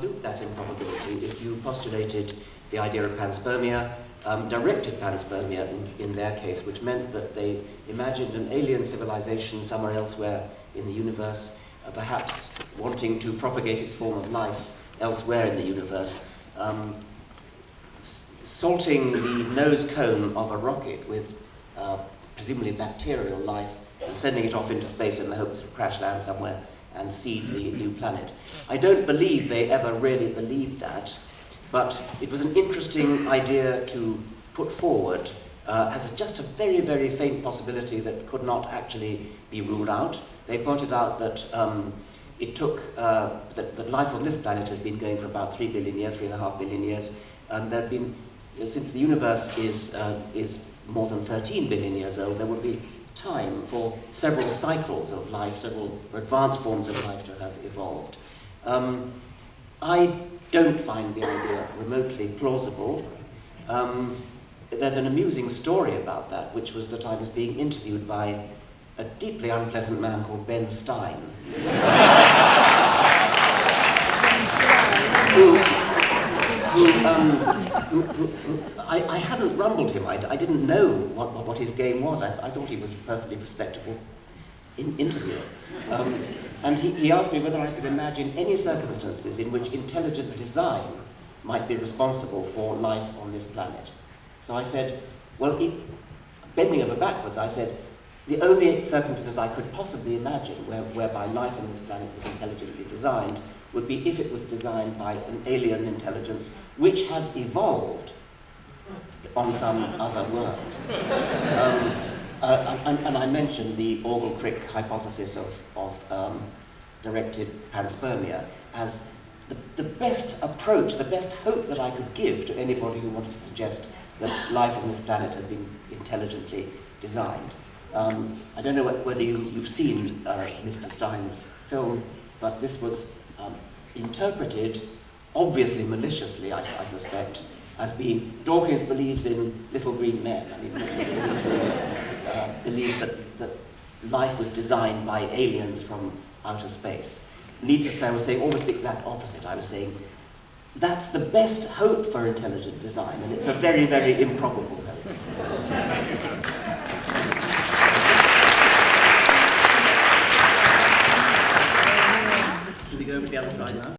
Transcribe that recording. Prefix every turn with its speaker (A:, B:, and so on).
A: Include that improbability if you postulated the idea of panspermia, directed panspermia in their case, which meant that they imagined an alien civilization somewhere elsewhere in the universe, perhaps wanting to propagate its form of life elsewhere in the universe, salting the nose cone of a rocket with presumably bacterial life and sending it off into space in the hopes of crash land somewhere and seed the new planet. I don't believe they ever really believed that, but it was an interesting idea to put forward as just a very, very faint possibility that could not actually be ruled out. They pointed out that it took, that life on this planet has been going for about 3 billion years, 3.5 billion years, and there have been, since the universe is more than 13 billion years old, there would be time for several cycles of life, several advanced forms of life to have evolved. I don't find the idea remotely plausible. There's an amusing story about that, which was that I was being interviewed by a deeply unpleasant man called Ben Stein, I hadn't rumbled him. I didn't know what his game was. I thought he was a perfectly respectable interviewer. And he asked me whether I could imagine any circumstances in which intelligent design might be responsible for life on this planet. So I said, well, bending over backwards, I said, the only circumstances I could possibly imagine whereby life on this planet was intelligently designed would be if it was designed by an alien intelligence which has evolved on some other world. And I mentioned the Orgel-Crick hypothesis of directed panspermia as the best approach, the best hope that I could give to anybody who wanted to suggest that life on this planet had been intelligently designed. I don't know whether you've seen Mr. Stein's film, but this was interpreted, obviously maliciously, I suspect, as being Dawkins believes in little green men. I mean, believes that life was designed by aliens from outer space. Needless to say, I was saying almost the exact opposite. I was saying that's the best hope for intelligent design, and it's a very, very improbable hope. Should we go over to the other side now?